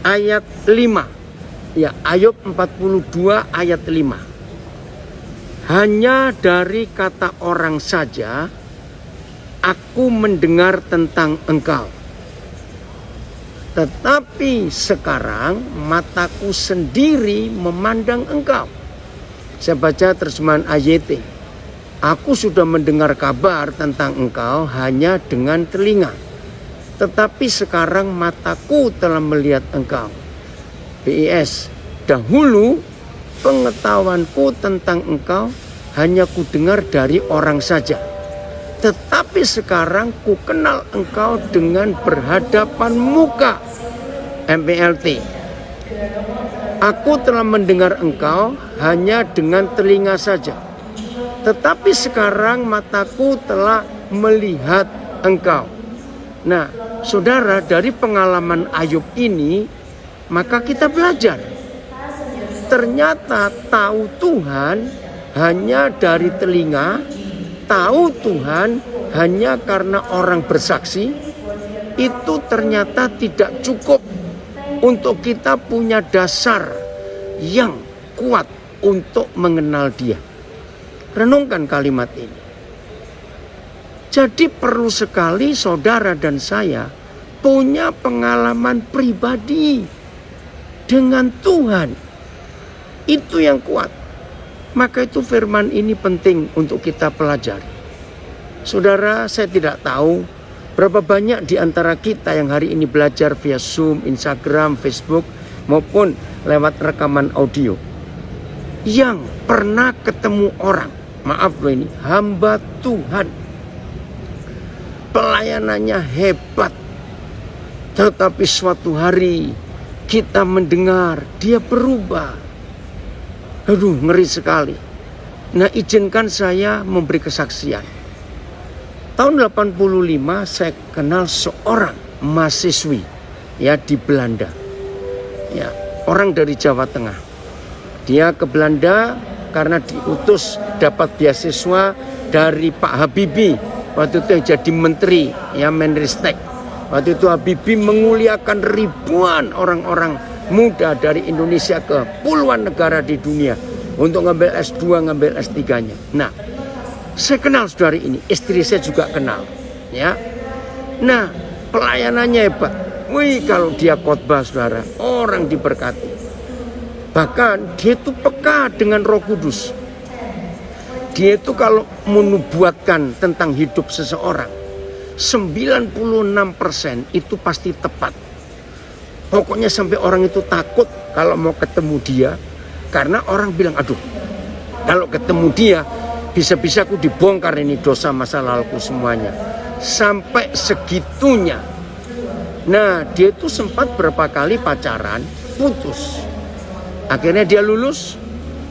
ayat 5. Ya, Ayub 42 ayat 5. Hanya dari kata orang saja aku mendengar tentang engkau. Tetapi sekarang mataku sendiri memandang engkau. Saya baca terjemahan AYT. Aku sudah mendengar kabar tentang engkau hanya dengan telinga. Tetapi sekarang mataku telah melihat engkau. BIS. Dahulu pengetahuanku tentang engkau hanya kudengar dari orang saja. Tetapi sekarang ku kenal engkau dengan berhadapan muka. MPLT. Aku telah mendengar engkau hanya dengan telinga saja. Tetapi sekarang mataku telah melihat engkau. Nah, saudara, dari pengalaman Ayub ini, maka kita belajar. Ternyata tahu Tuhan hanya dari telinga, tahu Tuhan hanya karena orang bersaksi, itu ternyata tidak cukup untuk kita punya dasar yang kuat untuk mengenal Dia. Renungkan kalimat ini. Jadi perlu sekali saudara dan saya punya pengalaman pribadi dengan Tuhan. Itu yang kuat. Maka itu firman ini penting untuk kita pelajari. Saudara, saya tidak tahu berapa banyak di antara kita yang hari ini belajar via Zoom, Instagram, Facebook, maupun lewat rekaman audio, yang pernah ketemu orang, maaf loh ini, hamba Tuhan. Pelayanannya hebat. Tetapi suatu hari kita mendengar dia berubah. Aduh, ngeri sekali. Nah, izinkan saya memberi kesaksian. Tahun 85 saya kenal seorang mahasiswi ya di Belanda. Ya, orang dari Jawa Tengah. Dia ke Belanda karena diutus dapat beasiswa dari Pak Habibie. Waktu itu jadi menteri, ya Menristek. Waktu itu Habibie menguliakan ribuan orang-orang muda dari Indonesia ke puluhan negara di dunia untuk ngambil S2, ngambil S3-nya. Nah, saya kenal saudara ini, istri saya juga kenal, ya. Nah, pelayanannya hebat. Wih, kalau dia khotbah saudara, orang diberkati. Bahkan dia itu peka dengan Roh Kudus. Dia itu kalau menubuatkan tentang hidup seseorang, 96% itu pasti tepat. Pokoknya sampai orang itu takut kalau mau ketemu dia. Karena orang bilang, aduh, kalau ketemu dia bisa-bisa aku dibongkar ini dosa masa laluku semuanya. Sampai segitunya. Nah, dia itu sempat berapa kali pacaran, putus. Akhirnya dia lulus,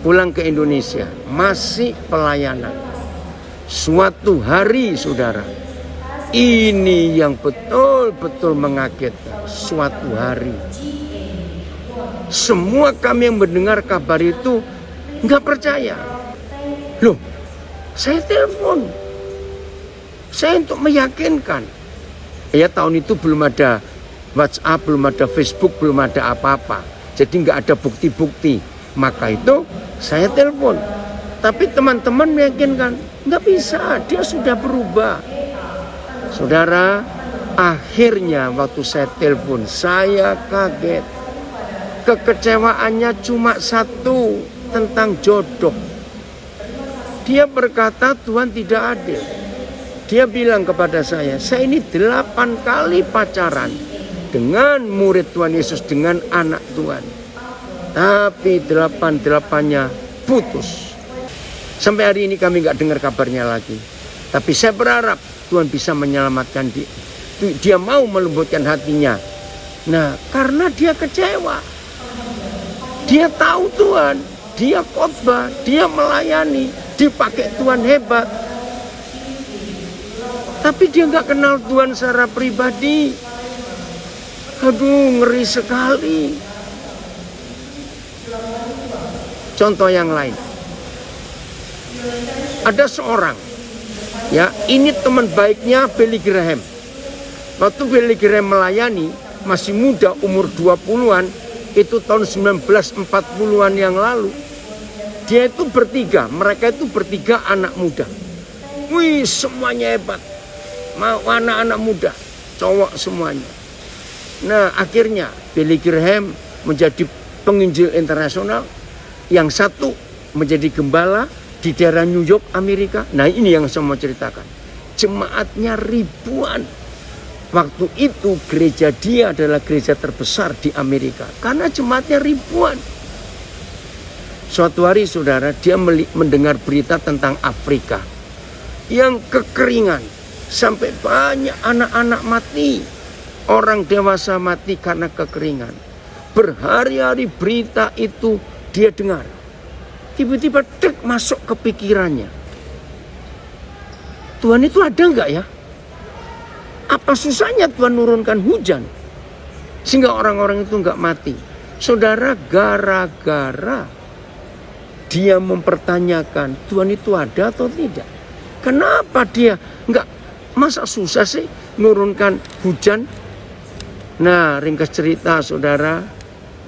pulang ke Indonesia. Masih pelayanan. Suatu hari, saudara, ini yang betul-betul mengagetkan. Suatu hari, semua kami yang mendengar kabar itu nggak percaya. Loh, saya telepon. Saya untuk meyakinkan. Ya, tahun itu belum ada WhatsApp, belum ada Facebook, belum ada apa-apa. Jadi nggak ada bukti-bukti. Maka itu saya telepon. Tapi teman-teman meyakinkan, nggak bisa, dia sudah berubah. Saudara, akhirnya waktu saya telepon, saya kaget. Kekecewaannya cuma satu, tentang jodoh. Dia berkata Tuhan tidak adil. Dia bilang kepada saya ini 8 kali pacaran dengan murid Tuhan Yesus, dengan anak Tuhan. Tapi 8-8-nya putus. Sampai hari ini kami gak dengar kabarnya lagi. Tapi saya berharap Tuhan bisa menyelamatkan dia. Dia mau melembutkan hatinya. Nah, karena dia kecewa. Dia tahu Tuhan, dia khotbah, dia melayani, dipakai Tuhan hebat. Tapi dia gak kenal Tuhan secara pribadi. Aduh, ngeri sekali. Contoh yang lain. Ada seorang, ya, ini teman baiknya Billy Graham. Waktu Billy Graham melayani, masih muda, umur 20-an, itu tahun 1940-an yang lalu. Dia itu bertiga, mereka itu bertiga anak muda. Wih, semuanya hebat. Mau anak-anak muda, cowok semuanya. Nah, akhirnya Billy Graham menjadi penginjil internasional. Yang satu menjadi gembala di daerah New York, Amerika. Nah, ini yang saya mau ceritakan. Jemaatnya ribuan. Waktu itu gereja dia adalah gereja terbesar di Amerika. Karena jemaatnya ribuan. Suatu hari saudara, dia mendengar berita tentang Afrika. Yang kekeringan. Sampai banyak anak-anak mati. Orang dewasa mati karena kekeringan. Berhari-hari berita itu dia dengar. Tiba-tiba dek masuk ke pikirannya. Tuhan itu ada enggak ya? Apa susahnya Tuhan nurunkan hujan? Sehingga orang-orang itu enggak mati. Saudara, gara-gara dia mempertanyakan Tuhan itu ada atau tidak. Kenapa dia enggak, masa susah sih nurunkan hujan? Nah, ringkas cerita saudara,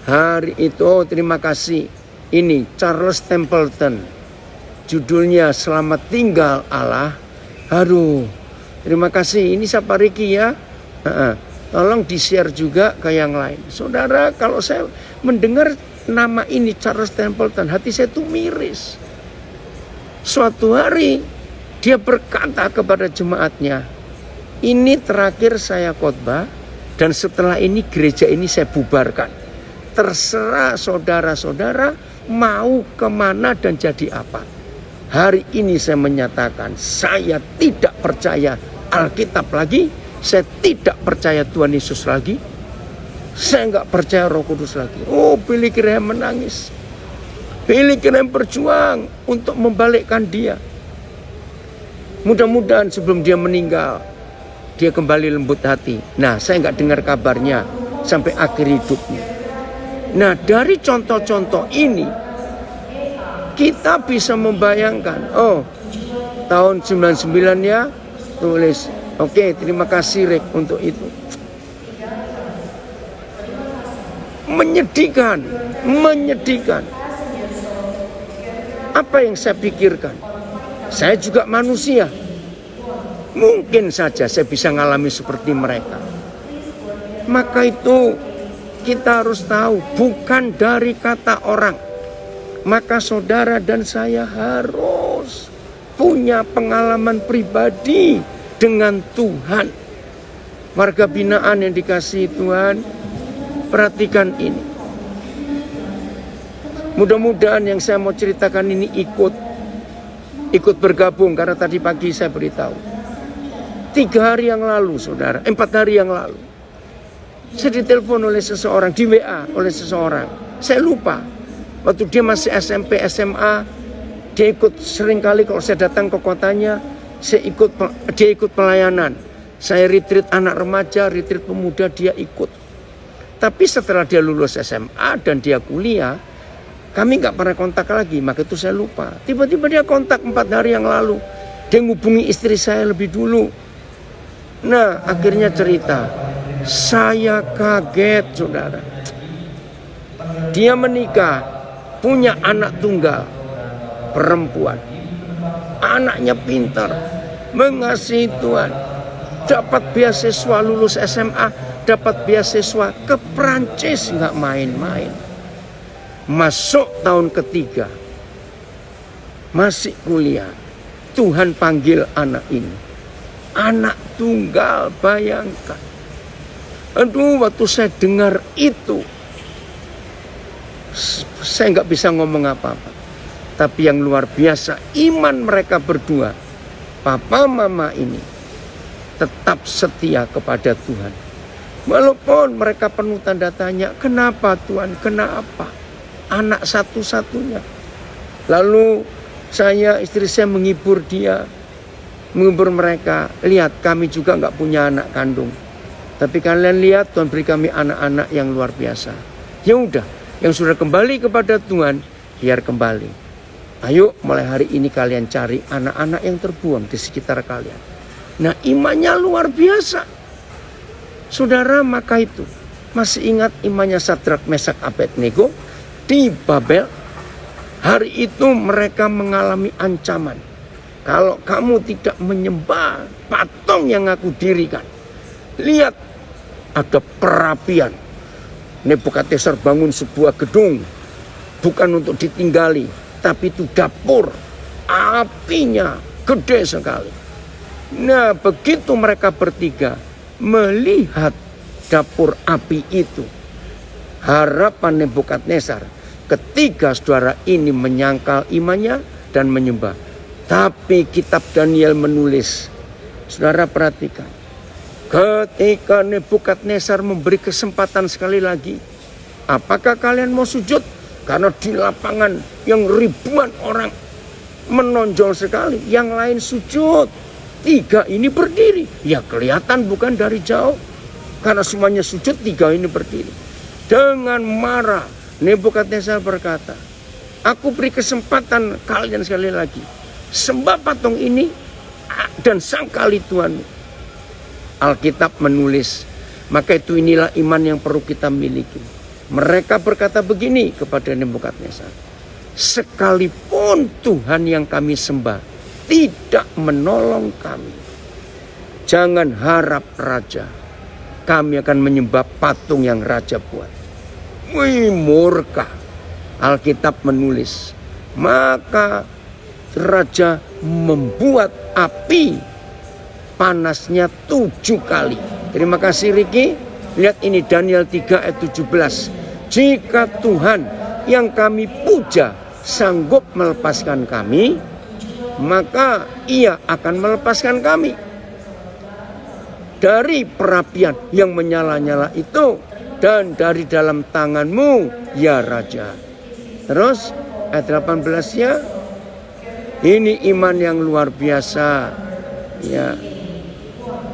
hari itu, terima kasih. Ini Charles Templeton. Judulnya Selamat Tinggal Allah. Aduh, terima kasih. Ini siapa Ricky ya? Tolong di-share juga ke yang lain. Saudara, kalau saya mendengar nama ini Charles Templeton, hati saya tuh miris. Suatu hari dia berkata kepada jemaatnya, ini terakhir saya khotbah dan setelah ini gereja ini saya bubarkan. Terserah saudara-saudara mau kemana dan jadi apa. Hari ini saya menyatakan saya tidak percaya Alkitab lagi. Saya tidak percaya Tuhan Yesus lagi. Saya nggak percaya Roh Kudus lagi. Oh, Billy Graham menangis. Billy Graham berjuang untuk membalikkan dia. Mudah-mudahan sebelum dia meninggal, dia kembali lembut hati. Nah, saya nggak dengar kabarnya sampai akhir hidupnya. Nah, dari contoh-contoh ini, kita bisa membayangkan, oh, tahun 99 ya, tulis. Oke, terima kasih Rick untuk itu. Menyedihkan. Apa yang saya pikirkan? Saya juga manusia. Mungkin saja saya bisa ngalami seperti mereka. Maka itu kita harus tahu bukan dari kata orang. Maka saudara dan saya harus punya pengalaman pribadi dengan Tuhan. Warga binaan yang dikasihi Tuhan, perhatikan ini. Mudah-mudahan yang saya mau ceritakan ini ikut bergabung, karena tadi pagi saya beritahu. 3 hari yang lalu saudara, 4 hari yang lalu, saya ditelepon oleh seseorang, di WA oleh seseorang. Saya lupa. Waktu dia masih SMP, SMA, dia ikut seringkali kalau saya datang ke kotanya, dia ikut pelayanan. Saya retreat anak remaja, retreat pemuda, dia ikut. Tapi setelah dia lulus SMA dan dia kuliah, kami nggak pernah kontak lagi, maka itu saya lupa. Tiba-tiba dia kontak 4 hari yang lalu. Dia ngubungi istri saya lebih dulu. Nah, akhirnya cerita. Saya kaget, saudara. Dia menikah, punya anak tunggal, perempuan. Anaknya pintar, mengasihi Tuhan. Dapat beasiswa lulus SMA, dapat beasiswa ke Prancis, nggak main-main. Masuk tahun ketiga, masih kuliah. Tuhan panggil anak ini. Anak tunggal, bayangkan. Aduh, waktu saya dengar itu, saya nggak bisa ngomong apa-apa. Tapi yang luar biasa, iman mereka berdua, papa mama ini, tetap setia kepada Tuhan. Walaupun mereka penuh tanda tanya, kenapa Tuhan, kenapa? Anak satu-satunya. Lalu istri saya menghibur dia, menghibur mereka. Lihat, kami juga nggak punya anak kandung. Tapi kalian lihat, Tuhan beri kami anak-anak yang luar biasa. Ya udah, yang sudah kembali kepada Tuhan, biar kembali. Ayo, mulai hari ini kalian cari anak-anak yang terbuang di sekitar kalian. Nah, imannya luar biasa. Saudara, maka itu Masih ingat imannya Sadrak, Mesak, Abednego di Babel? Hari itu mereka mengalami ancaman. Kalau kamu tidak menyembah patung yang aku dirikan, lihat ada perapian. Nebukadnezar bangun sebuah gedung, bukan untuk ditinggali, tapi itu dapur. Apinya gede sekali. Nah, begitu mereka bertiga melihat dapur api itu, harapan Nebukadnezar ketiga saudara ini menyangkal imannya dan menyembah. Tapi kitab Daniel menulis, saudara perhatikan, ketika Nebukadnezar memberi kesempatan sekali lagi, apakah kalian mau sujud? Karena di lapangan yang ribuan orang menonjol sekali, yang lain sujud, tiga ini berdiri. Ya kelihatan bukan dari jauh, karena semuanya sujud, tiga ini berdiri. Dengan marah Nebukadnezar berkata, aku beri kesempatan kalian sekali lagi, sembah patung ini dan sangkali Tuhanmu. Alkitab menulis, maka itu inilah iman yang perlu kita miliki. Mereka berkata begini kepada Nebukadnezar, sekalipun Tuhan yang kami sembah tidak menolong kami, jangan harap raja, kami akan menyembah patung yang raja buat. Wih, murka. Alkitab menulis, maka raja membuat api panasnya 7 kali. Terima kasih Riki. Lihat ini Daniel 3 ayat 17. Jika Tuhan yang kami puja sanggup melepaskan kami, maka ia akan melepaskan kami dari perapian yang menyala-nyala itu dan dari dalam tanganmu ya raja. Terus ayat 18-nya, ini iman yang luar biasa. Ya,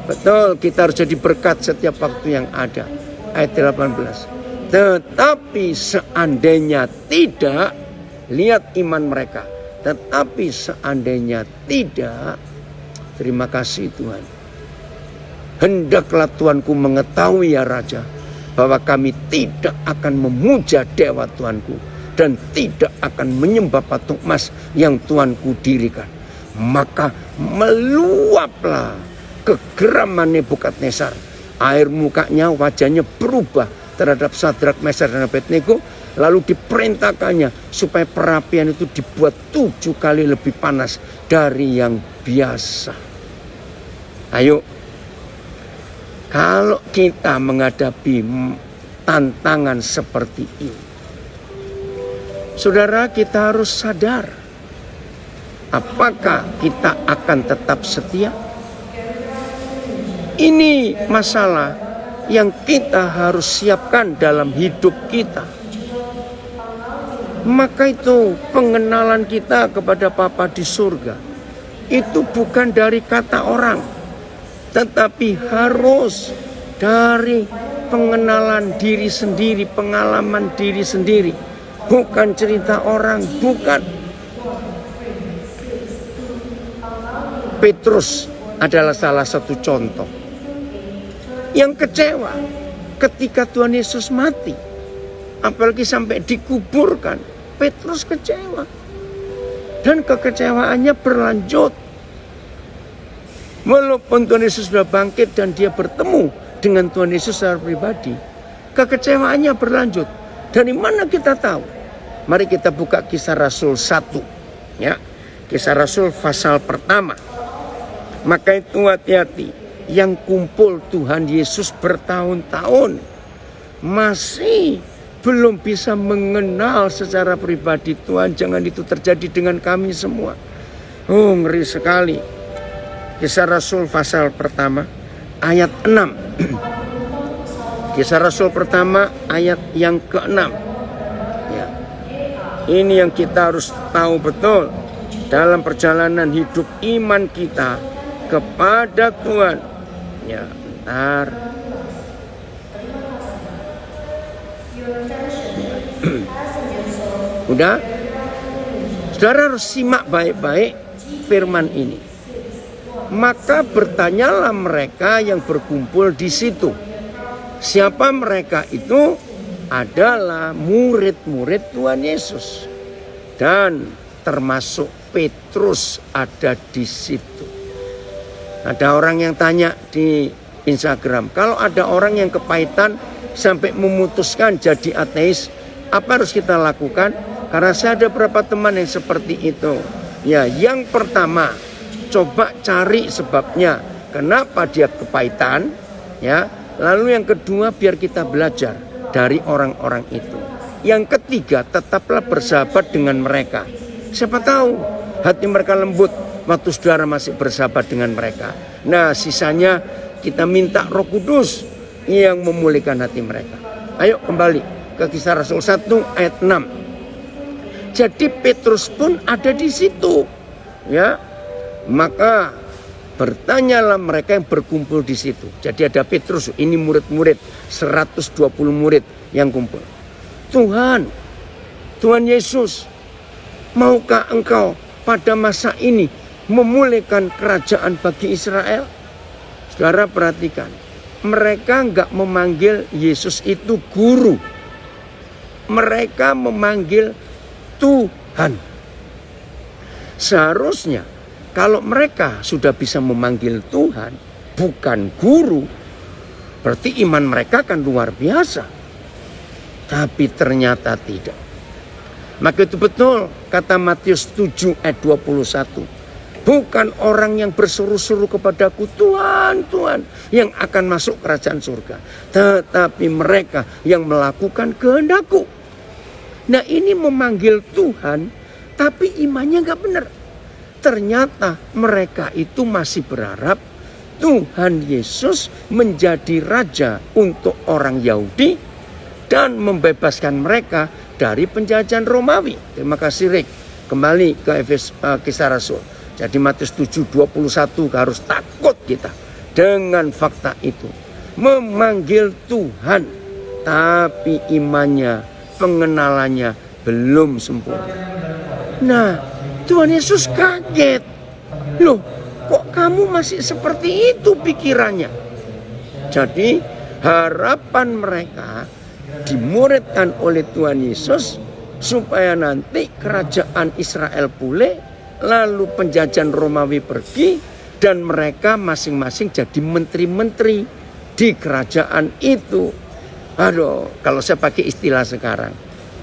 betul, kita harus jadi berkat setiap waktu yang ada. Ayat 18. Tetapi seandainya tidak, lihat iman mereka. Tetapi seandainya tidak, terima kasih Tuhan. Hendaklah Tuanku mengetahui ya raja, bahwa kami tidak akan memuja dewa Tuanku dan tidak akan menyembah patung emas yang Tuanku dirikan. Maka meluaplah kegeraman Nebukadnezar. Air mukanya, wajahnya berubah terhadap Sadrak, Mesak, dan Abednego. Lalu diperintahkannya supaya perapian itu dibuat 7 kali lebih panas dari yang biasa. Ayo, kalau kita menghadapi tantangan seperti ini, saudara, kita harus sadar, apakah kita akan tetap setia? Ini masalah yang kita harus siapkan dalam hidup kita. Maka itu pengenalan kita kepada Bapa di surga itu bukan dari kata orang, tetapi harus dari pengenalan diri sendiri, pengalaman diri sendiri. Bukan cerita orang, bukan. Petrus adalah salah satu contoh yang kecewa ketika Tuhan Yesus mati. Apalagi sampai dikuburkan. Petrus kecewa. Dan kekecewaannya berlanjut. Walaupun Tuhan Yesus sudah bangkit dan dia bertemu dengan Tuhan Yesus secara pribadi, kekecewaannya berlanjut. Dari mana kita tahu? Mari kita buka Kisah Rasul 1. Ya, Kisah Rasul pasal pertama. Maka itu hati-hati, yang kumpul Tuhan Yesus bertahun-tahun masih belum bisa mengenal secara pribadi Tuhan. Jangan itu terjadi dengan kami semua. Oh, ngeri sekali. Kisah Rasul pasal pertama ayat 6. Kisah Rasul pertama ayat yang ke-6. Ya. Ini yang kita harus tahu betul dalam perjalanan hidup iman kita kepada Tuhan. Ya, bentar. Udah? Saudara harus simak baik-baik firman ini. Maka bertanyalah mereka yang berkumpul di situ. Siapa mereka itu? Adalah murid-murid Tuhan Yesus. Dan termasuk Petrus ada di situ. Ada orang yang tanya di Instagram, kalau ada orang yang kepahitan sampai memutuskan jadi ateis, apa harus kita lakukan? Karena saya ada beberapa teman yang seperti itu. Ya, yang pertama, coba cari sebabnya kenapa dia kepahitan, ya. Lalu yang kedua, biar kita belajar dari orang-orang itu. Yang ketiga, tetaplah bersahabat dengan mereka. Siapa tahu hati mereka lembut waktu saudara masih bersahabat dengan mereka. Nah, sisanya kita minta Roh Kudus yang memulihkan hati mereka. Ayo kembali ke Kisah Rasul 1 ayat 6. Jadi Petrus pun ada di situ. Ya. Maka bertanyalah mereka yang berkumpul di situ. Jadi ada Petrus, ini murid-murid, 120 murid yang kumpul. Tuhan Yesus, maukah engkau pada masa ini memulihkan kerajaan bagi Israel? Saudara perhatikan, mereka enggak memanggil Yesus itu guru. Mereka memanggil Tuhan. Seharusnya kalau mereka sudah bisa memanggil Tuhan, bukan guru, berarti iman mereka kan luar biasa. Tapi ternyata tidak. Maka itu betul kata Matius 7 ayat 21. Bukan orang yang berseru-seru kepadaku, Tuhan, Tuhan, yang akan masuk kerajaan surga. Tetapi mereka yang melakukan kehendakku. Nah, ini memanggil Tuhan, tapi imannya gak benar. Ternyata mereka itu masih berharap Tuhan Yesus menjadi raja untuk orang Yahudi dan membebaskan mereka dari penjajahan Romawi. Terima kasih Rick. Kembali ke Kisah Rasul. Jadi Matius 7:21 harus takut kita dengan fakta itu. Memanggil Tuhan, tapi imannya, pengenalannya belum sempurna. Nah, Tuhan Yesus kaget. Loh, kok kamu masih seperti itu pikirannya? Jadi harapan mereka dimuridkan oleh Tuhan Yesus supaya nanti kerajaan Israel pulih, lalu penjajahan Romawi pergi, dan mereka masing-masing jadi menteri-menteri di kerajaan itu. Aduh, kalau saya pakai istilah sekarang,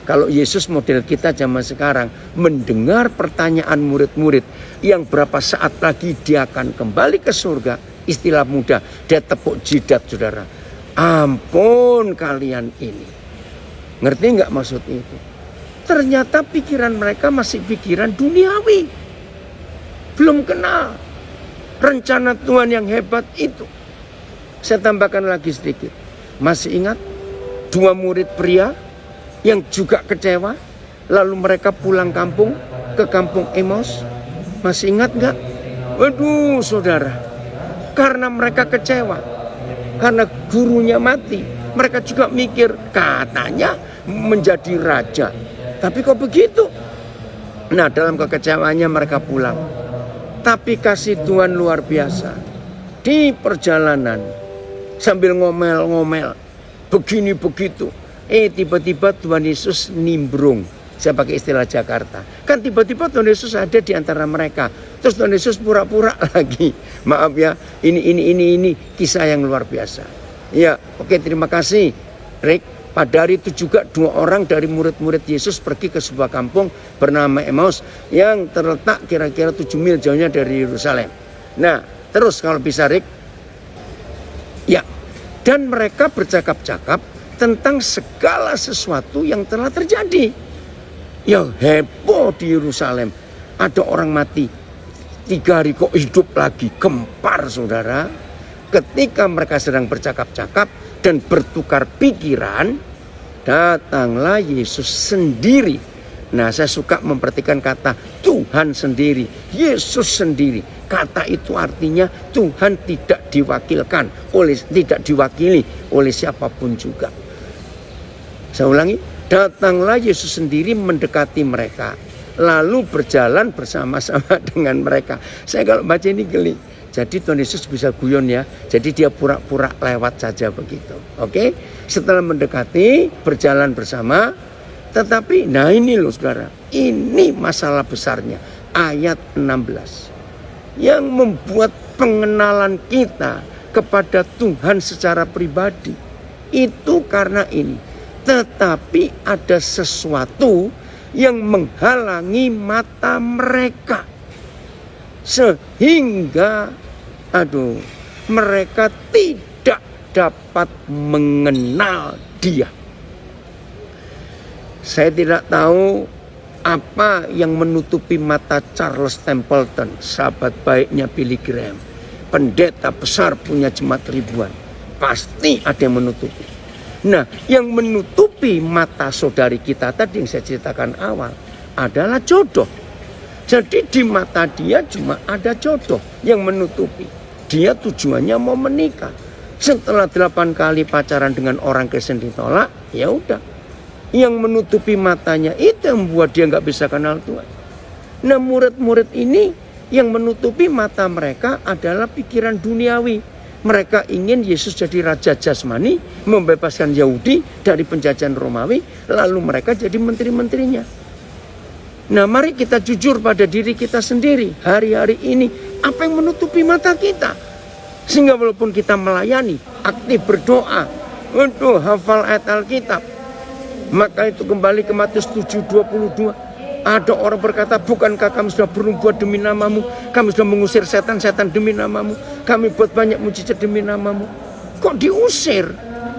kalau Yesus model kita zaman sekarang mendengar pertanyaan murid-murid yang berapa saat lagi dia akan kembali ke surga, istilah muda, dia tepuk jidat saudara. Ampun kalian ini. Ngerti nggak maksud itu? Ternyata pikiran mereka masih pikiran duniawi. Belum kenal rencana Tuhan yang hebat itu. Saya tambahkan lagi sedikit. Masih ingat 2 murid pria yang juga kecewa, lalu mereka pulang kampung ke kampung Emmaus? Masih ingat gak? Waduh saudara, karena mereka kecewa, karena gurunya mati, mereka juga mikir katanya menjadi raja, tapi kok begitu? Nah, dalam kekecewaannya mereka pulang. Tapi kasih Tuhan luar biasa. Di perjalanan sambil ngomel-ngomel, begini begitu, tiba-tiba Tuhan Yesus nimbrung. Saya pakai istilah Jakarta. Kan tiba-tiba Tuhan Yesus ada di antara mereka. Terus Tuhan Yesus pura-pura lagi. Maaf ya, ini kisah yang luar biasa. Ya, oke, terima kasih Rick. Pada hari itu juga 2 orang dari murid-murid Yesus pergi ke sebuah kampung bernama Emmaus yang terletak kira-kira 7 mil jauhnya dari Yerusalem. Nah, terus kalau bisa Rick. Ya, dan mereka bercakap-cakap tentang segala sesuatu yang telah terjadi. Ya, heboh di Yerusalem. Ada orang mati, 3 hari kok hidup lagi, gempar saudara. Ketika mereka sedang bercakap-cakap dan bertukar pikiran, datanglah Yesus sendiri. Nah, saya suka memperhatikan kata Tuhan sendiri, Yesus sendiri. Kata itu artinya Tuhan tidak diwakili oleh siapapun juga. Saya ulangi, datanglah Yesus sendiri mendekati mereka, lalu berjalan bersama-sama dengan mereka. Saya kalau baca ini geli. Jadi Tuhan Yesus bisa guyon ya. Jadi dia pura-pura lewat saja begitu. Oke. Setelah mendekati, berjalan bersama. Tetapi, nah ini loh saudara. Ini masalah besarnya. Ayat 16. Yang membuat pengenalan kita kepada Tuhan secara pribadi. Itu karena ini. Tetapi ada sesuatu yang menghalangi mata mereka. Sehingga mereka tidak dapat mengenal Dia. Saya tidak tahu apa yang menutupi mata Charles Templeton, sahabat baiknya Billy Graham, pendeta besar punya jemaat ribuan. Pasti ada yang menutupi. Nah, yang menutupi mata saudari kita tadi yang saya ceritakan awal adalah jodoh. Jadi di mata dia cuma ada jodoh yang menutupi. Dia tujuannya mau menikah. Setelah 8 kali pacaran dengan orang Kristen ditolak, ya udah. Yang menutupi matanya itu yang membuat dia nggak bisa kenal Tuhan. Nah, murid-murid ini yang menutupi mata mereka adalah pikiran duniawi. Mereka ingin Yesus jadi raja jasmani, membebaskan Yahudi dari penjajahan Romawi, lalu mereka jadi menteri-menterinya. Nah, mari kita jujur pada diri kita sendiri. Hari-hari ini, apa yang menutupi mata kita? Sehingga walaupun kita melayani, aktif berdoa, untuk hafal ayat Alkitab, maka itu kembali ke Matius 7:22. Ada orang berkata, bukankah kami sudah bernubuat demi namamu? Kami sudah mengusir setan-setan demi namamu. Kami buat banyak mujizat demi namamu. Kok diusir?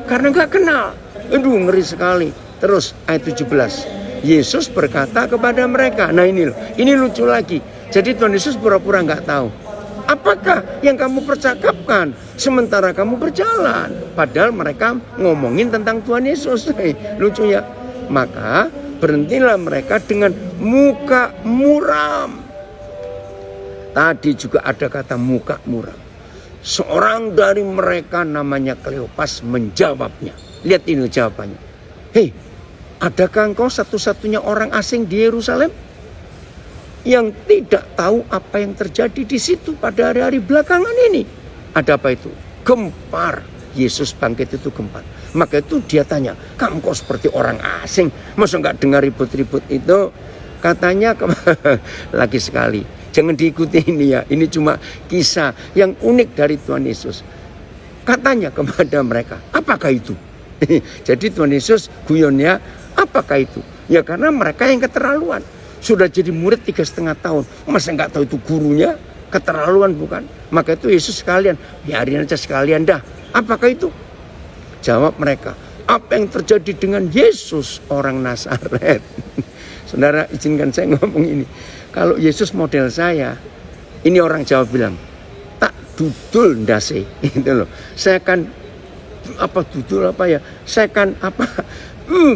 Karena gak kenal. Aduh, ngeri sekali. Terus ayat 17. Yesus berkata kepada mereka. Nah ini lucu lagi. Jadi Tuhan Yesus pura-pura gak tahu. Apakah yang kamu percakapkan sementara kamu berjalan? Padahal mereka ngomongin tentang Tuhan Yesus. Lucu ya. Maka berhentilah mereka dengan muka muram. Tadi juga ada kata muka muram. Seorang dari mereka namanya Kleopas menjawabnya. Lihat ini jawabannya. Hei, adakah engkau satu-satunya orang asing di Yerusalem yang tidak tahu apa yang terjadi di situ pada hari-hari belakangan ini? Ada apa itu? Gempar. Yesus bangkit itu gempar. Maka itu dia tanya, kamu kok seperti orang asing? Masa nggak dengar ribut-ribut itu? Katanya, lagi sekali, jangan diikuti ini ya. Ini cuma kisah yang unik dari Tuhan Yesus. Katanya kepada mereka, apakah itu? Jadi Tuhan Yesus guyonnya, apakah itu? Ya karena mereka yang keterlaluan. Sudah jadi murid 3,5 tahun. Masa nggak tahu itu gurunya? Keterlaluan bukan? Maka itu Yesus sekalian, biarin aja sekalian dah. Apakah itu? Jawab mereka, apa yang terjadi dengan Yesus orang Nazaret? Saudara, izinkan saya ngomong ini. Kalau Yesus model saya, ini orang Jawa bilang, tak dudul ndase. Gitu loh. Saya kan dudul apa ya? Saya kan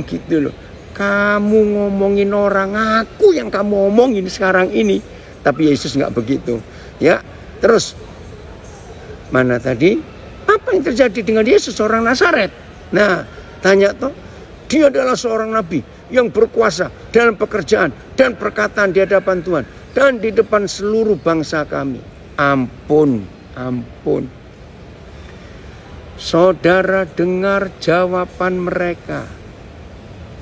gitu loh. Kamu ngomongin orang, aku yang kamu omongin sekarang ini. Tapi Yesus nggak begitu. Ya, terus mana tadi? Apa yang terjadi dengan Yesus orang Nazaret? Nah, tanya toh, dia adalah seorang nabi yang berkuasa dalam pekerjaan dan perkataan di hadapan Tuhan dan di depan seluruh bangsa kami. Ampun. Saudara dengar jawaban mereka.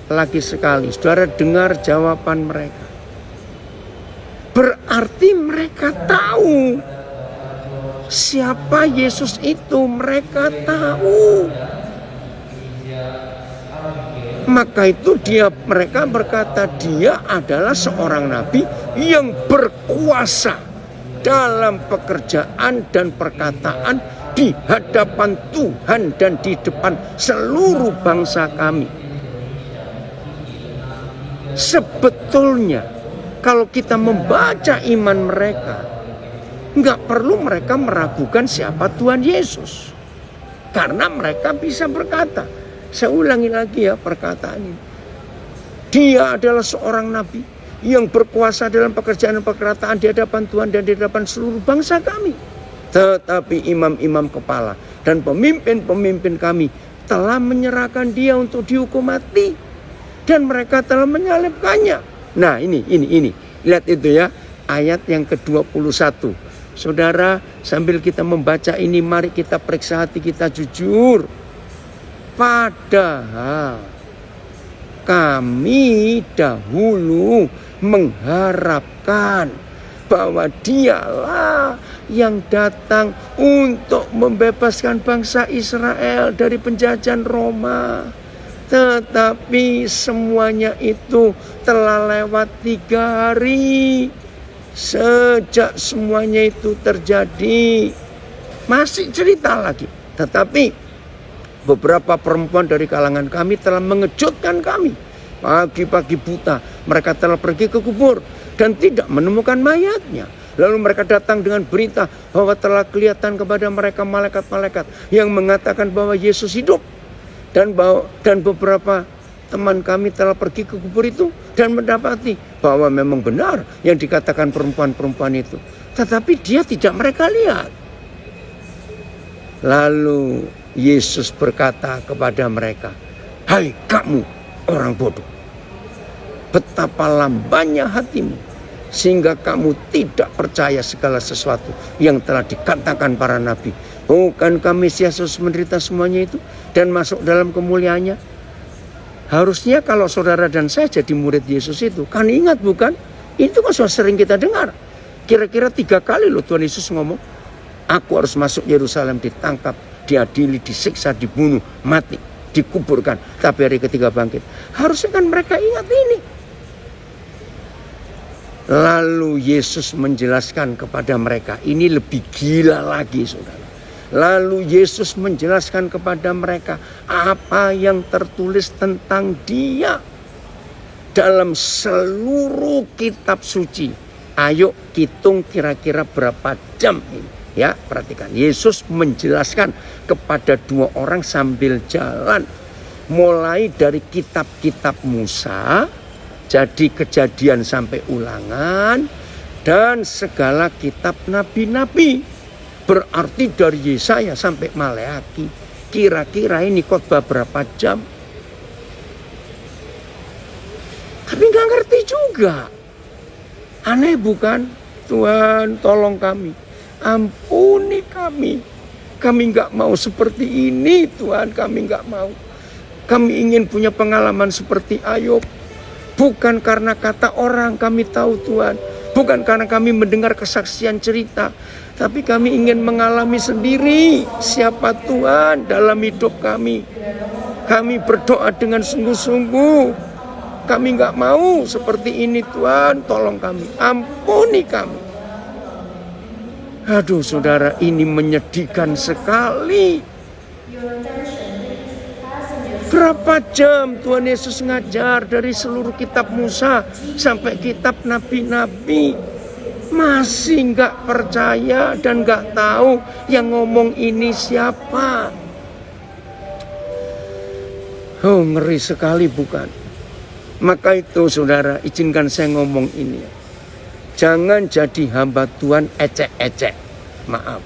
Lagi sekali, saudara dengar jawaban mereka. Berarti mereka tahu siapa Yesus itu, mereka tahu. Maka itu mereka berkata dia adalah seorang nabi yang berkuasa dalam pekerjaan dan perkataan di hadapan Tuhan dan di depan seluruh bangsa kami. Sebetulnya kalau kita membaca iman mereka, nggak perlu mereka meragukan siapa Tuhan Yesus. Karena mereka bisa berkata, saya ulangi lagi ya perkataan ini. Dia adalah seorang nabi yang berkuasa dalam pekerjaan dan perkataan di hadapan Tuhan dan di hadapan seluruh bangsa kami. Tetapi imam-imam kepala dan pemimpin-pemimpin kami telah menyerahkan dia untuk dihukum mati. Dan mereka telah menyalibkannya. Nah ini. Lihat itu ya, ayat yang ke-21. Saudara, sambil kita membaca ini, mari kita periksa hati kita jujur. Padahal kami dahulu mengharapkan bahwa dialah yang datang untuk membebaskan bangsa Israel dari penjajahan Roma. Tetapi semuanya itu telah lewat 3 hari. Sejak semuanya itu terjadi, masih cerita lagi. Tetapi beberapa perempuan dari kalangan kami telah mengejutkan kami. Pagi-pagi buta mereka telah pergi ke kubur dan tidak menemukan mayatnya. Lalu mereka datang dengan berita bahwa telah kelihatan kepada mereka malaikat-malaikat yang mengatakan bahwa Yesus hidup. Dan beberapa teman kami telah pergi ke kubur itu dan mendapati bahwa memang benar yang dikatakan perempuan-perempuan itu. Tetapi dia tidak mereka lihat. Lalu Yesus berkata kepada mereka, "Hai kamu orang bodoh, betapa lambannya hatimu sehingga kamu tidak percaya segala sesuatu yang telah dikatakan para nabi. Bukankah Mesias Yesus menderita semuanya itu dan masuk dalam kemuliaannya?" Harusnya kalau saudara dan saya jadi murid Yesus itu, kan ingat bukan? Itu kan sudah sering kita dengar. Kira-kira 3 kali loh Tuhan Yesus ngomong, "Aku harus masuk Yerusalem, ditangkap, diadili, disiksa, dibunuh, mati, dikuburkan, tapi hari ketiga bangkit." Harusnya kan mereka ingat ini. Lalu Yesus menjelaskan kepada mereka, ini lebih gila lagi saudara. Lalu Yesus menjelaskan kepada mereka apa yang tertulis tentang dia dalam seluruh kitab suci. Ayo hitung kira-kira berapa jam ini. Ya, perhatikan. Yesus menjelaskan kepada 2 orang sambil jalan. Mulai dari kitab-kitab Musa, jadi Kejadian sampai Ulangan, dan segala kitab nabi-nabi. Berarti dari Yesaya sampai Maleaki. Kira-kira ini khotbah berapa jam? Tapi gak ngerti juga. Aneh bukan? Tuhan tolong kami. Ampuni kami. Kami gak mau seperti ini Tuhan. Kami gak mau. Kami ingin punya pengalaman seperti Ayub. Bukan karena kata orang kami tahu Tuhan. Bukan karena kami mendengar kesaksian cerita. Tapi kami ingin mengalami sendiri siapa Tuhan dalam hidup kami. Kami berdoa dengan sungguh-sungguh. Kami gak mau seperti ini Tuhan. Tolong kami. Ampuni kami. Aduh saudara, ini menyedihkan sekali. Berapa jam Tuhan Yesus ngajar dari seluruh kitab Musa sampai kitab nabi-nabi. Masih gak percaya dan gak tahu yang ngomong ini siapa. Oh, ngeri sekali bukan? Maka itu saudara, izinkan saya ngomong ini. Jangan jadi hamba Tuhan ecek-ecek. Maaf.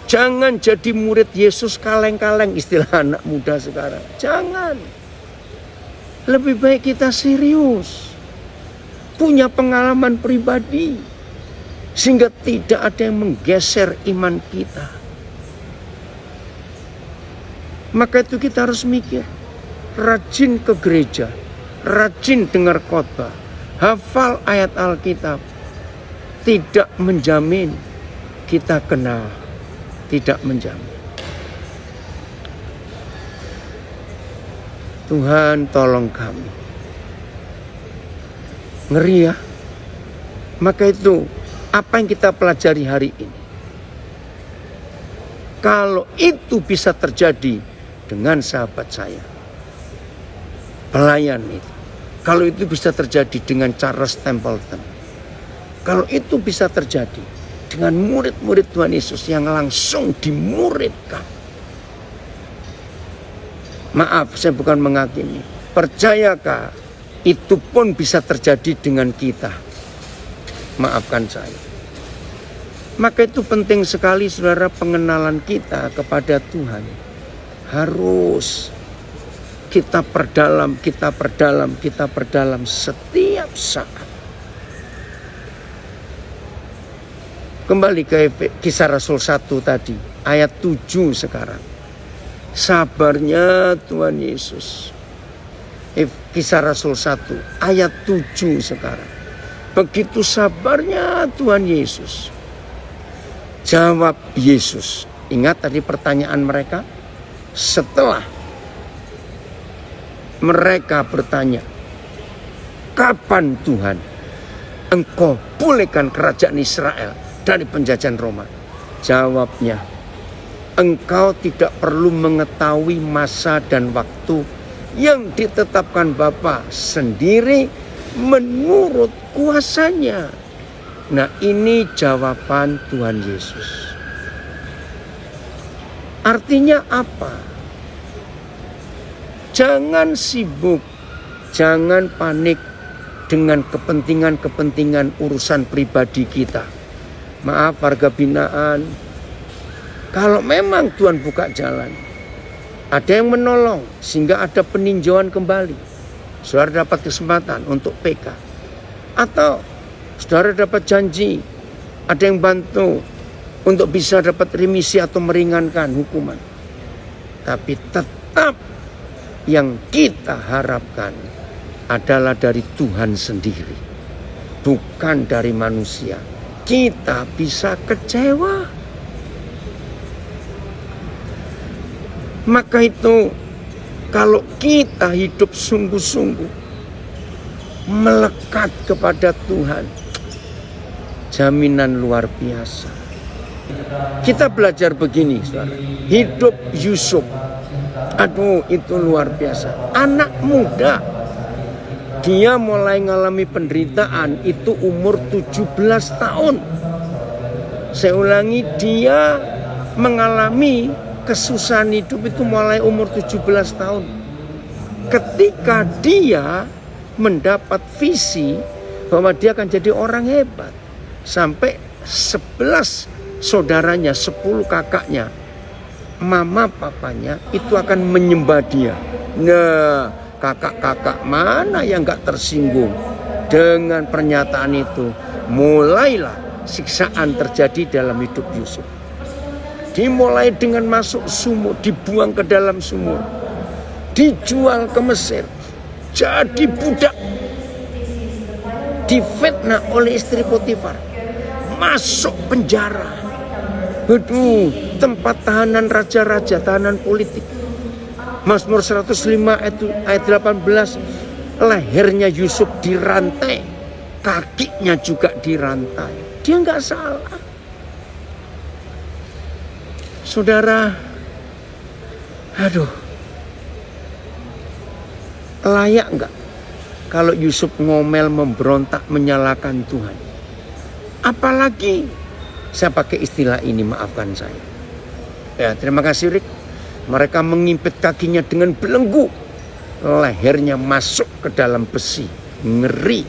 Jangan jadi murid Yesus kaleng-kaleng, istilah anak muda sekarang. Jangan. Lebih baik kita serius. Punya pengalaman pribadi. Sehingga tidak ada yang menggeser iman kita. Maka itu kita harus mikir. Rajin ke gereja. Rajin dengar khotbah. Hafal ayat Alkitab. Tidak menjamin kita kenal. Tidak menjamin. Tuhan tolong kami. Ngeri ya. Maka itu apa yang kita pelajari hari ini. Kalau itu bisa terjadi dengan sahabat saya. Pelayan itu. Kalau itu bisa terjadi dengan Charles Templeton. Kalau itu bisa terjadi dengan murid-murid Tuhan Yesus yang langsung dimuridkan. Maaf, saya bukan menghakimi. Percayakah itu pun bisa terjadi dengan kita? Maafkan saya. Maka itu penting sekali saudara, pengenalan kita kepada Tuhan. Harus kita perdalam setiap saat. Kembali ke Kisah Rasul 1 tadi, ayat 7 sekarang. Sabarnya Tuhan Yesus. Kisah Rasul 1 ayat 7 sekarang. Begitu sabarnya Tuhan Yesus. Jawab Yesus. Ingat tadi pertanyaan mereka? Setelah mereka bertanya, kapan Tuhan Engkau pulihkan kerajaan Israel dari penjajahan Roma? Jawabnya, engkau tidak perlu mengetahui masa dan waktu yang ditetapkan Bapa sendiri menurut kuasanya. Nah, ini jawaban Tuhan Yesus. Artinya apa? Jangan sibuk, jangan panik dengan kepentingan-kepentingan urusan pribadi kita. Maaf warga binaan, kalau memang Tuhan buka jalan, ada yang menolong sehingga ada peninjauan kembali, saudara dapat kesempatan untuk PK. Atau saudara dapat janji, ada yang bantu untuk bisa dapat remisi atau meringankan hukuman. Tapi tetap yang kita harapkan adalah dari Tuhan sendiri, bukan dari manusia. Kita bisa kecewa. Maka itu kalau kita hidup sungguh-sungguh melekat kepada Tuhan, jaminan luar biasa. Kita belajar begini, saudara. Hidup Yusuf, aduh itu luar biasa. Anak muda, dia mulai mengalami penderitaan itu umur 17 tahun. Saya ulangi, dia mengalami kesusahan hidup itu mulai umur 17 tahun. Ketika dia mendapat visi bahwa dia akan jadi orang hebat. Sampai 11 saudaranya, 10 kakaknya, mama papanya itu akan menyembah dia. Nah, kakak-kakak mana yang gak tersinggung dengan pernyataan itu? Mulailah siksaan terjadi dalam hidup Yusuf. Dimulai dengan masuk sumur, dibuang ke dalam sumur, dijual ke Mesir, jadi budak, difitnah oleh istri Potifar, masuk penjara. Aduh, tempat tahanan raja-raja, tahanan politik. Mazmur 105 ayat 18, lehernya Yusuf dirantai, kakinya juga dirantai. Dia nggak salah. Saudara, aduh, layak nggak kalau Yusuf ngomel, memberontak, menyalahkan Tuhan? Apalagi saya pakai istilah ini, maafkan saya. Ya, terima kasih Rick. Mereka mengimpit kakinya dengan belenggu, lehernya masuk ke dalam besi, ngeri.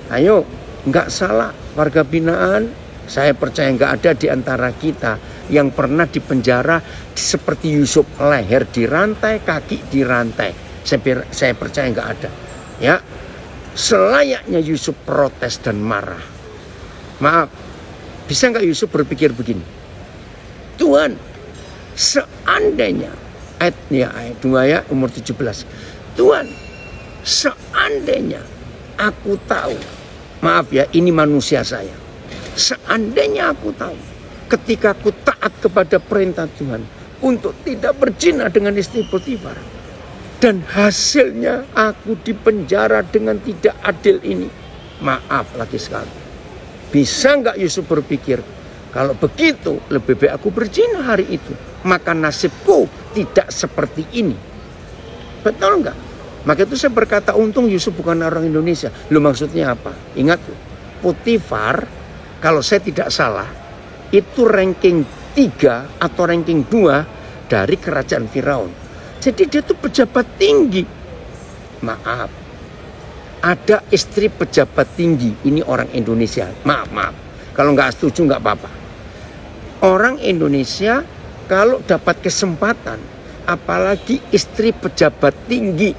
Ayo, nggak salah warga binaan. Saya percaya nggak ada di antara kita yang pernah dipenjara seperti Yusuf, leher dirantai, kaki dirantai. Saya percaya nggak ada. Ya, selayaknya Yusuf protes dan marah. Maaf, bisa nggak Yusuf berpikir begini? Tuhan, seandainya ayat 2 ya, umur 17. Tuhan, seandainya aku tahu, maaf ya, ini manusia saya. Seandainya aku tahu, ketika aku taat kepada perintah Tuhan untuk tidak berzina dengan istri Potifar, dan hasilnya aku dipenjara dengan tidak adil ini. Maaf lagi sekali. Bisa nggak Yusuf berpikir, kalau begitu lebih baik aku berzina hari itu, maka nasibku tidak seperti ini. Betul nggak? Maka itu saya berkata, untung Yusuf bukan orang Indonesia. Lu maksudnya apa? Ingat, Potifar, kalau saya tidak salah, itu ranking 3 atau ranking 2 dari kerajaan Firaun. Jadi dia itu pejabat tinggi. Maaf, ada istri pejabat tinggi, ini orang Indonesia. Maaf. Kalau nggak setuju nggak apa-apa. Orang Indonesia kalau dapat kesempatan, apalagi istri pejabat tinggi,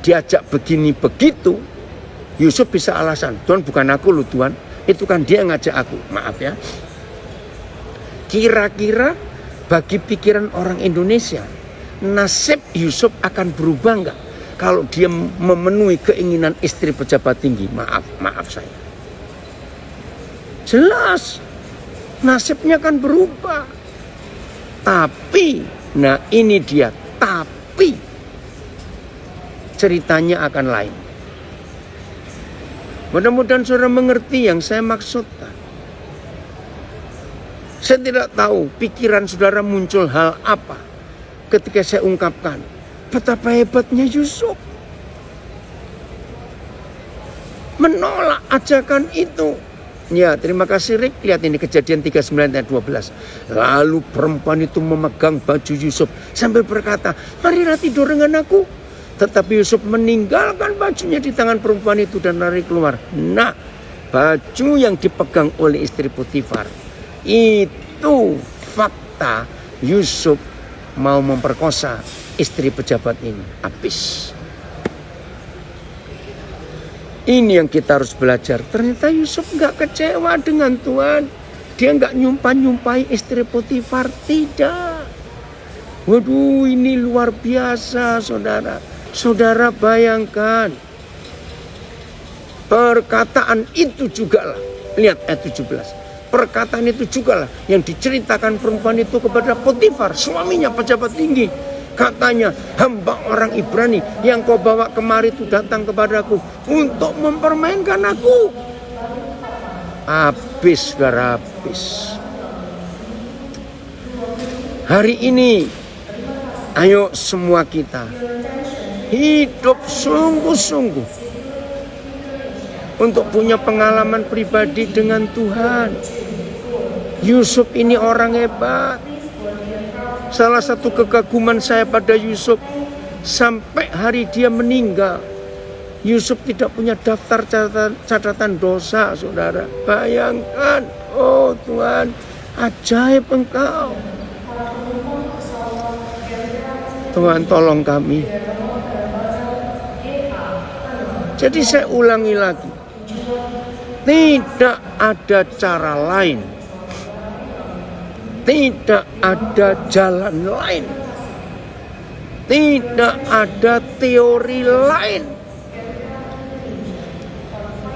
diajak begini begitu, Yusuf bisa alasan, Tuhan bukan aku loh Tuhan. Itu kan dia ngajak aku, maaf ya. Kira-kira bagi pikiran orang Indonesia, nasib Yusuf akan berubah enggak kalau dia memenuhi keinginan istri pejabat tinggi? Maaf saya. Jelas nasibnya akan berubah. Tapi, nah ini dia, tapi ceritanya akan lain. Mudah-mudahan saudara mengerti yang saya maksudkan. Saya tidak tahu pikiran saudara muncul hal apa ketika saya ungkapkan betapa hebatnya Yusuf menolak ajakan itu. Ya, terima kasih Rick. Lihat ini Kejadian 39 ayat 12. Lalu perempuan itu memegang baju Yusuf sambil berkata, marilah tidur dengan aku. Tetapi Yusuf meninggalkan bajunya di tangan perempuan itu dan lari keluar. Nah, baju yang dipegang oleh istri Potifar itu fakta Yusuf mau memperkosa istri pejabat ini. Habis. Ini yang kita harus belajar. Ternyata Yusuf gak kecewa dengan Tuhan. Dia gak nyumpai istri Potifar. Tidak. Waduh, ini luar biasa saudara. Saudara bayangkan. Perkataan itu juga lah. Lihat ayat 17. Perkataan itu juga lah yang diceritakan perempuan itu kepada Potifar, suaminya pejabat tinggi. Katanya, hamba orang Ibrani yang kau bawa kemari itu datang kepadaku untuk mempermainkan aku. Habis, saudara, habis. Hari ini, ayo semua kita hidup sungguh-sungguh untuk punya pengalaman pribadi dengan Tuhan. Yusuf ini orang hebat. Salah satu kekaguman saya pada Yusuf, sampai hari dia meninggal, Yusuf tidak punya daftar catatan dosa, saudara. Bayangkan, oh Tuhan, ajaib Engkau. Tuhan tolong kami. Jadi saya ulangi lagi, tidak ada cara lain. Tidak ada jalan lain. Tidak ada teori lain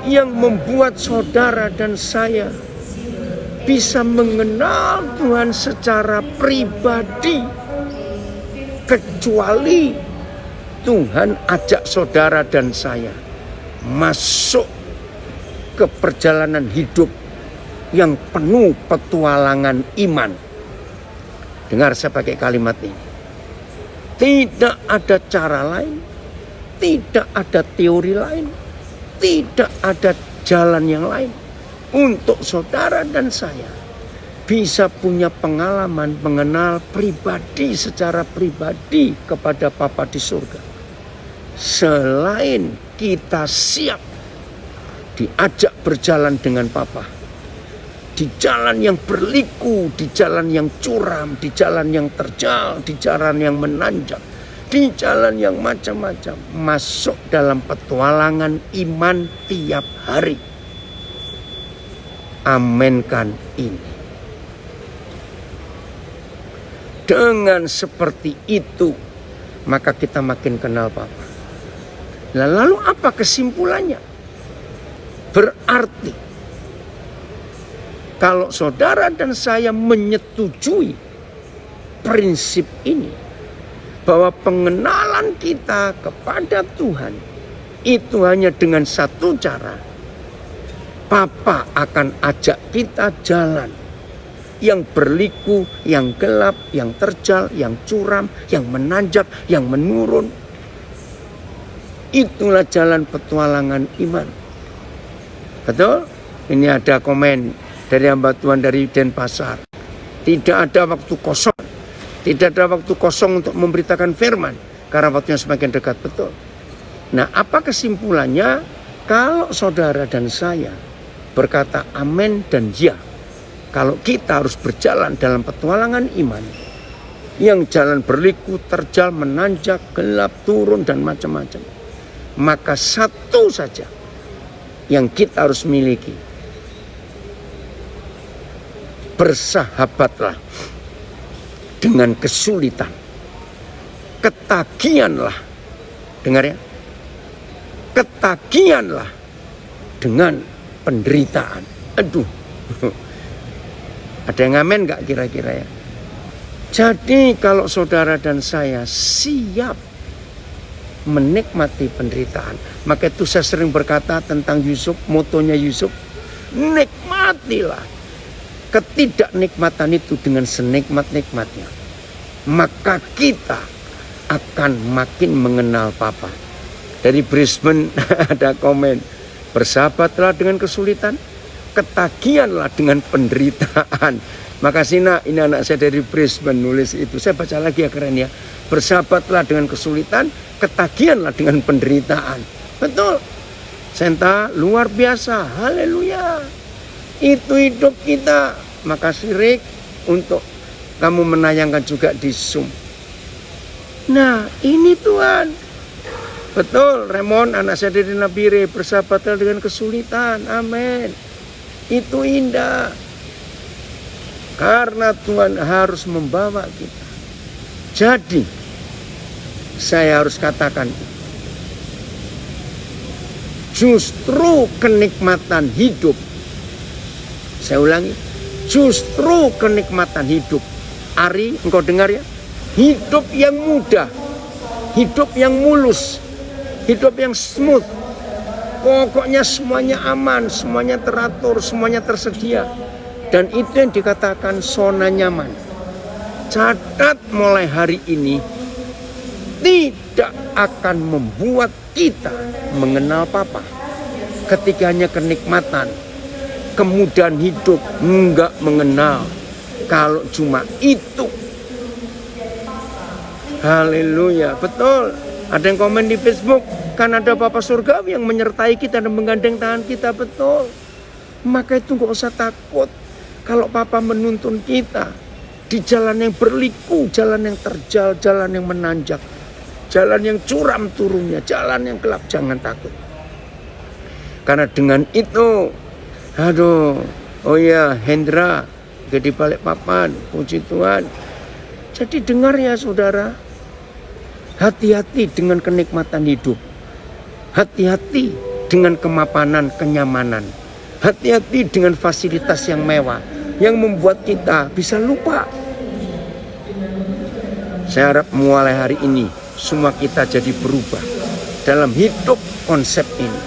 yang membuat saudara dan saya bisa mengenal Tuhan secara pribadi, kecuali Tuhan ajak saudara dan saya masuk ke perjalanan hidup yang penuh petualangan iman. Dengar saya pakai kalimat ini. Tidak ada cara lain, tidak ada teori lain, tidak ada jalan yang lain untuk saudara dan saya bisa punya pengalaman mengenal pribadi secara pribadi kepada Bapa di surga. Selain kita siap diajak berjalan dengan Bapa. Di jalan yang berliku, di jalan yang curam, di jalan yang terjal, di jalan yang menanjak, di jalan yang macam-macam. Masuk dalam petualangan iman tiap hari. Amenkan ini. Dengan seperti itu, maka kita makin kenal Bapa. Lalu apa kesimpulannya? Berarti kalau saudara dan saya menyetujui prinsip ini, bahwa pengenalan kita kepada Tuhan itu hanya dengan satu cara. Bapa akan ajak kita jalan yang berliku, yang gelap, yang terjal, yang curam, yang menanjak, yang menurun. Itulah jalan petualangan iman. Betul? Ini ada komen dari hamba Tuhan dari Denpasar. Tidak ada waktu kosong. Tidak ada waktu kosong untuk memberitakan firman. Karena waktunya semakin dekat, betul. Nah, apa kesimpulannya? Kalau saudara dan saya berkata amin dan ya, kalau kita harus berjalan dalam petualangan iman, yang jalan berliku, terjal, menanjak, gelap, turun, dan macam-macam, maka satu saja yang kita harus miliki, bersahabatlah dengan kesulitan, ketagihanlah, dengar ya, ketagihanlah dengan penderitaan. Aduh, ada yang ngamen gak kira-kira ya? Jadi kalau saudara dan saya siap menikmati penderitaan, maka itu saya sering berkata tentang Yusuf, motonya Yusuf, nikmatilah ketidaknikmatan itu dengan senikmat-nikmatnya. Maka kita akan makin mengenal Papa. Dari Brisbane ada komen, bersahabatlah dengan kesulitan, ketagihanlah dengan penderitaan. Makasih nak, ini anak saya dari Brisbane nulis itu. Saya baca lagi ya, keren ya. Bersahabatlah dengan kesulitan, ketagihanlah dengan penderitaan. Betul. Senta luar biasa, haleluya. Itu hidup kita. Makasih Rick untuk kamu menayangkan juga di Zoom. Nah ini Tuhan. Betul, Raymond anak saya dari Nabire, bersahabatlah dengan kesulitan. Amin. Itu indah. Karena Tuhan harus membawa kita. Jadi saya harus katakan, justru kenikmatan hidup, saya ulangi, justru kenikmatan hidup. Ari, engkau dengar ya? Hidup yang mudah, hidup yang mulus, hidup yang smooth. Pokoknya semuanya aman, semuanya teratur, semuanya tersedia. Dan itu yang dikatakan zona nyaman. Catat mulai hari ini, tidak akan membuat kita mengenal Papa. Ketika hanya kenikmatan, kemudahan hidup, enggak mengenal. Kalau cuma itu. Haleluya, betul. Ada yang komen di Facebook, kan ada Papa Surgawi yang menyertai kita dan menggandeng tangan kita, betul. Maka itu gak usah takut. Kalau Papa menuntun kita di jalan yang berliku, jalan yang terjal, jalan yang menanjak, jalan yang curam turunnya, jalan yang gelap, jangan takut. Karena dengan itu, oh ya Hendra, di Balikpapan, puji Tuhan. Jadi dengar ya saudara, hati-hati dengan kenikmatan hidup. Hati-hati dengan kemapanan, kenyamanan. Hati-hati dengan fasilitas yang mewah yang membuat kita bisa lupa. Saya harap mulai hari ini semua kita jadi berubah dalam hidup konsep ini.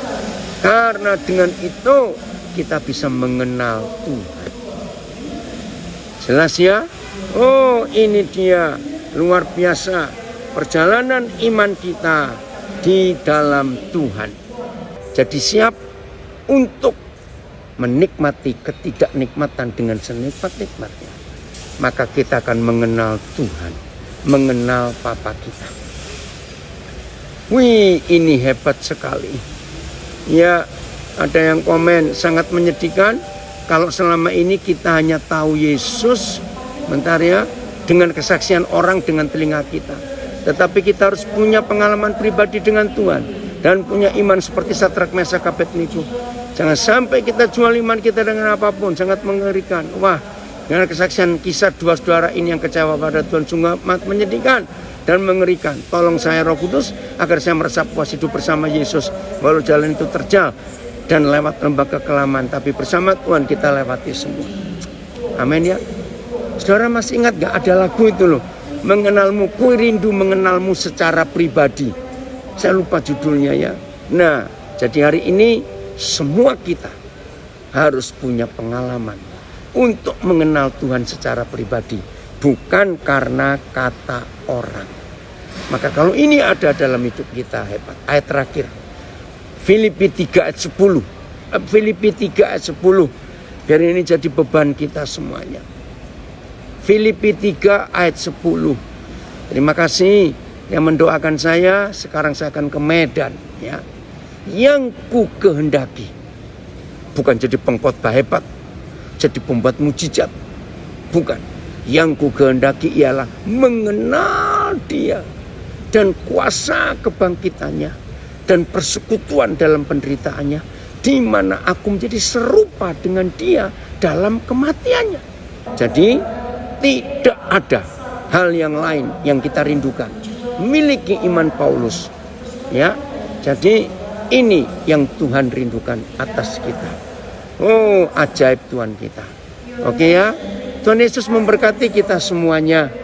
Karena dengan itu kita bisa mengenal Tuhan. Jelas ya? Oh, ini dia luar biasa perjalanan iman kita di dalam Tuhan. Jadi siap untuk menikmati ketidaknikmatan dengan senikmat-nikmatnya. Maka kita akan mengenal Tuhan, mengenal Papa kita. Wih, ini hebat sekali. Ya, ada yang komen sangat menyedihkan kalau selama ini kita hanya tahu Yesus, bentar ya, dengan kesaksian orang dengan telinga kita. Tetapi kita harus punya pengalaman pribadi dengan Tuhan dan punya iman seperti Sadrak, Mesak, Abednego. Jangan sampai kita jual iman kita dengan apapun, sangat mengerikan. Wah, dengan kesaksian kisah dua saudara ini yang kecewa pada Tuhan sungguh amat menyedihkan dan mengerikan. Tolong saya Roh Kudus agar saya merasa puas hidup bersama Yesus walau jalan itu terjal dan lewat lembah kekelaman, tapi bersama Tuhan kita lewati semua. Amin ya. Saudara masih ingat gak ada lagu itu loh, mengenalmu, ku rindu mengenalmu secara pribadi. Saya lupa judulnya ya. Nah, jadi hari ini semua kita harus punya pengalaman untuk mengenal Tuhan secara pribadi, bukan karena kata orang. Maka kalau ini ada dalam hidup kita, hebat. Ayat terakhir, Filipi 3 ayat 10. Filipi 3 ayat 10. Biar ini jadi beban kita semuanya. Filipi 3 ayat 10. Terima kasih yang mendoakan saya. Sekarang saya akan ke Medan ya. Yang ku kehendaki bukan jadi pengkhotbah hebat, jadi pembuat mujizat, bukan. Yang ku kehendaki ialah mengenal Dia dan kuasa kebangkitannya dan persekutuan dalam penderitaannya, di mana aku menjadi serupa dengan Dia dalam kematiannya. Jadi tidak ada hal yang lain yang kita rindukan. Miliki iman Paulus. Ya. Jadi ini yang Tuhan rindukan atas kita. Oh, ajaib Tuhan kita. Oke ya. Tuhan Yesus memberkati kita semuanya.